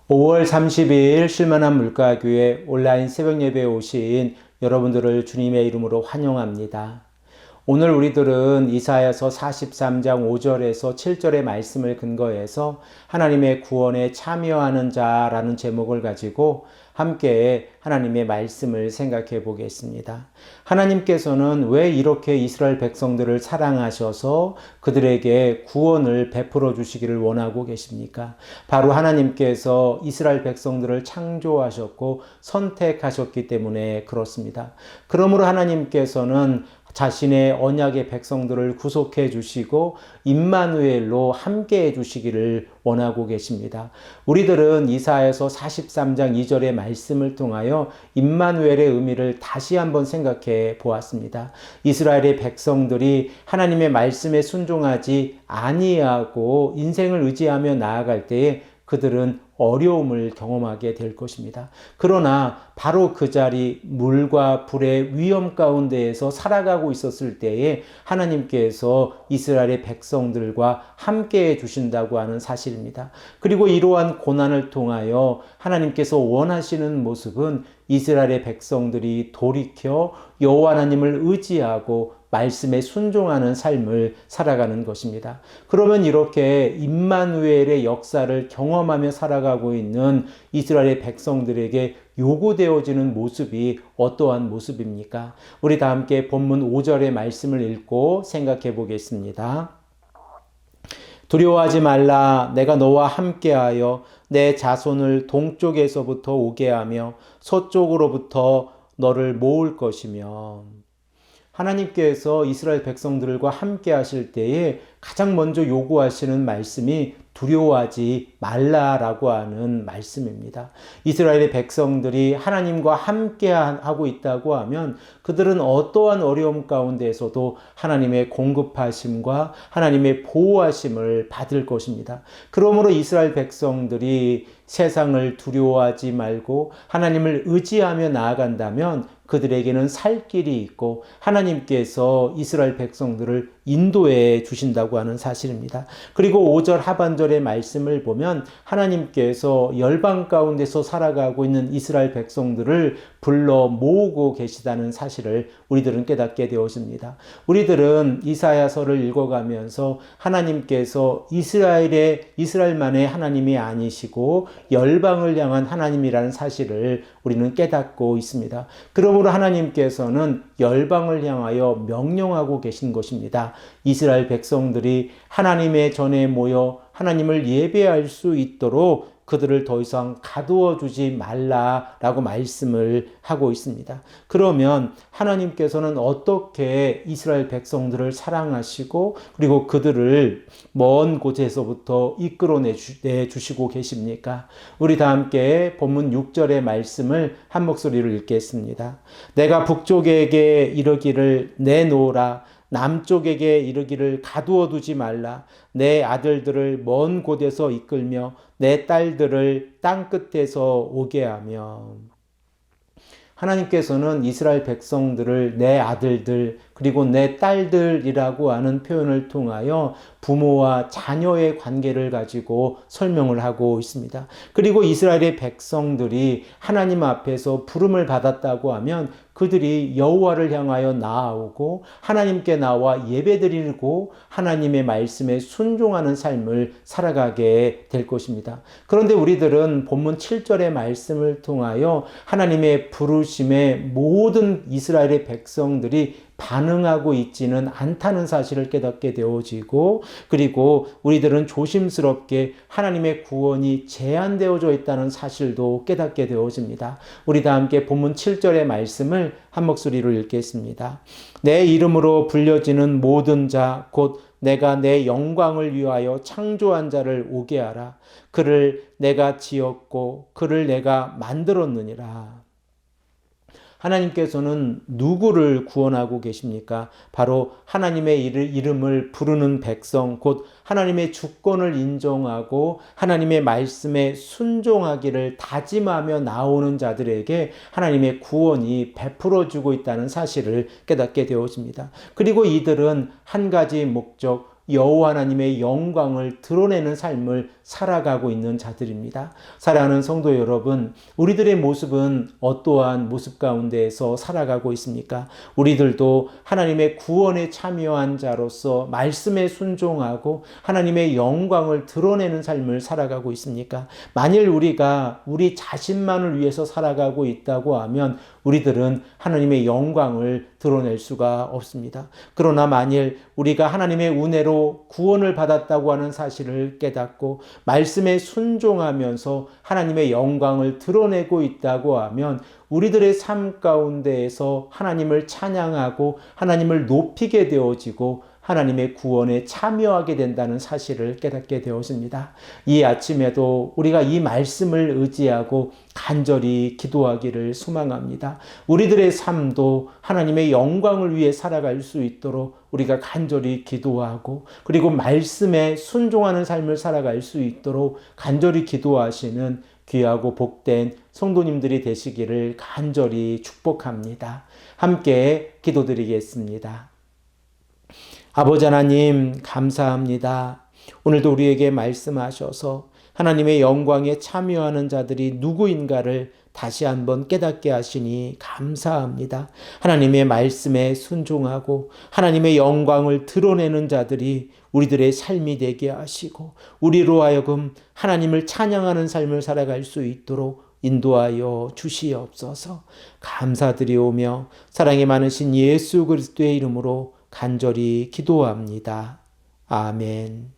5월 30일 쉴만한 물가교회 온라인 새벽 예배에 오신 여러분들을 주님의 이름으로 환영합니다. 오늘 우리들은 이사야서 43장 5절에서 7절의 말씀을 근거해서 하나님의 구원에 참여하는 자라는 제목을 가지고 함께 하나님의 말씀을 생각해 보겠습니다. 하나님께서는 왜 이렇게 이스라엘 백성들을 사랑하셔서 그들에게 구원을 베풀어 주시기를 원하고 계십니까? 바로 하나님께서 이스라엘 백성들을 창조하셨고 선택하셨기 때문에 그렇습니다. 그러므로 하나님께서는 자신의 언약의 백성들을 구속해 주시고 임마누엘로 함께 해 주시기를 원하고 계십니다. 우리들은 이사야서 43장 2절의 말씀을 통하여 임마누엘의 의미를 다시 한번 생각해 보았습니다. 이스라엘의 백성들이 하나님의 말씀에 순종하지 아니하고 인생을 의지하며 나아갈 때에 그들은 어려움을 경험하게 될 것입니다. 그러나 바로 그 자리 물과 불의 위험 가운데에서 살아가고 있었을 때에 하나님께서 이스라엘의 백성들과 함께 해 주신다고 하는 사실입니다. 그리고 이러한 고난을 통하여 하나님께서 원하시는 모습은 이스라엘의 백성들이 돌이켜 여호와 하나님을 의지하고 말씀에 순종하는 삶을 살아가는 것입니다. 그러면 이렇게 임마누엘의 역사를 경험하며 살아가고 있는 이스라엘의 백성들에게 요구되어지는 모습이 어떠한 모습입니까? 우리 다 함께 본문 5절의 말씀을 읽고 생각해 보겠습니다. 두려워하지 말라. 내가 너와 함께하여 내 자손을 동쪽에서부터 오게 하며 서쪽으로부터 너를 모을 것이며. 하나님께서 이스라엘 백성들과 함께 하실 때에 가장 먼저 요구하시는 말씀이 두려워하지 말라라고 하는 말씀입니다. 이스라엘의 백성들이 하나님과 함께 하고 있다고 하면 그들은 어떠한 어려움 가운데에서도 하나님의 공급하심과 하나님의 보호하심을 받을 것입니다. 그러므로 이스라엘 백성들이 세상을 두려워하지 말고 하나님을 의지하며 나아간다면 그들에게는 살 길이 있고 하나님께서 이스라엘 백성들을 인도해 주신다고 하는 사실입니다. 그리고 5절 하반절의 말씀을 보면 하나님께서 열방 가운데서 살아가고 있는 이스라엘 백성들을 불러 모으고 계시다는 사실을 우리들은 깨닫게 되었습니다. 우리들은 이사야서를 읽어가면서 하나님께서 이스라엘만의 하나님이 아니시고 열방을 향한 하나님이라는 사실을 우리는 깨닫고 있습니다. 그러므로 하나님께서는 열방을 향하여 명령하고 계신 것입니다. 이스라엘 백성들이 하나님의 전에 모여 하나님을 예배할 수 있도록 그들을 더 이상 가두어 주지 말라라고 말씀을 하고 있습니다. 그러면 하나님께서는 어떻게 이스라엘 백성들을 사랑하시고 그리고 그들을 먼 곳에서부터 이끌어내 주시고 계십니까? 우리 다 함께 본문 6절의 말씀을 한 목소리로 읽겠습니다. 내가 북쪽에게 이르기를 내놓으라. 남쪽에게 이르기를 가두어 두지 말라. 내 아들들을 먼 곳에서 이끌며 내 딸들을 땅 끝에서 오게 하며. 하나님께서는 이스라엘 백성들을 내 아들들 그리고 내 딸들이라고 하는 표현을 통하여 부모와 자녀의 관계를 가지고 설명을 하고 있습니다. 그리고 이스라엘의 백성들이 하나님 앞에서 부름을 받았다고 하면 그들이 여호와를 향하여 나아오고 하나님께 나와 예배드리고 하나님의 말씀에 순종하는 삶을 살아가게 될 것입니다. 그런데 우리들은 본문 7절의 말씀을 통하여 하나님의 부르심에 모든 이스라엘의 백성들이 반응하고 있지는 않다는 사실을 깨닫게 되어지고 그리고 우리들은 조심스럽게 하나님의 구원이 제한되어져 있다는 사실도 깨닫게 되어집니다. 우리 다 함께 본문 7절의 말씀을 한 목소리로 읽겠습니다. 내 이름으로 불려지는 모든 자 곧 내가 내 영광을 위하여 창조한 자를 오게 하라. 그를 내가 지었고 그를 내가 만들었느니라. 하나님께서는 누구를 구원하고 계십니까? 바로 하나님의 이름을 부르는 백성, 곧 하나님의 주권을 인정하고 하나님의 말씀에 순종하기를 다짐하며 나오는 자들에게 하나님의 구원이 베풀어지고 있다는 사실을 깨닫게 되었습니다. 그리고 이들은 한 가지 목적, 여호와 하나님의 영광을 드러내는 삶을 살아가고 있는 자들입니다. 사랑하는 성도 여러분, 우리들의 모습은 어떠한 모습 가운데에서 살아가고 있습니까? 우리들도 하나님의 구원에 참여한 자로서 말씀에 순종하고 하나님의 영광을 드러내는 삶을 살아가고 있습니까? 만일 우리가 우리 자신만을 위해서 살아가고 있다고 하면 우리들은 하나님의 영광을 드러낼 수가 없습니다. 그러나 만일 우리가 하나님의 은혜로 구원을 받았다고 하는 사실을 깨닫고 말씀에 순종하면서 하나님의 영광을 드러내고 있다고 하면 우리들의 삶 가운데에서 하나님을 찬양하고 하나님을 높이게 되어지고 하나님의 구원에 참여하게 된다는 사실을 깨닫게 되었습니다. 이 아침에도 우리가 이 말씀을 의지하고 간절히 기도하기를 소망합니다. 우리들의 삶도 하나님의 영광을 위해 살아갈 수 있도록 우리가 간절히 기도하고 그리고 말씀에 순종하는 삶을 살아갈 수 있도록 간절히 기도하시는 귀하고 복된 성도님들이 되시기를 간절히 축복합니다. 함께 기도드리겠습니다. 아버지 하나님 감사합니다. 오늘도 우리에게 말씀하셔서 하나님의 영광에 참여하는 자들이 누구인가를 다시 한번 깨닫게 하시니 감사합니다. 하나님의 말씀에 순종하고 하나님의 영광을 드러내는 자들이 우리들의 삶이 되게 하시고 우리로 하여금 하나님을 찬양하는 삶을 살아갈 수 있도록 인도하여 주시옵소서. 감사드리오며 사랑이 많으신 예수 그리스도의 이름으로 간절히 기도합니다. 아멘.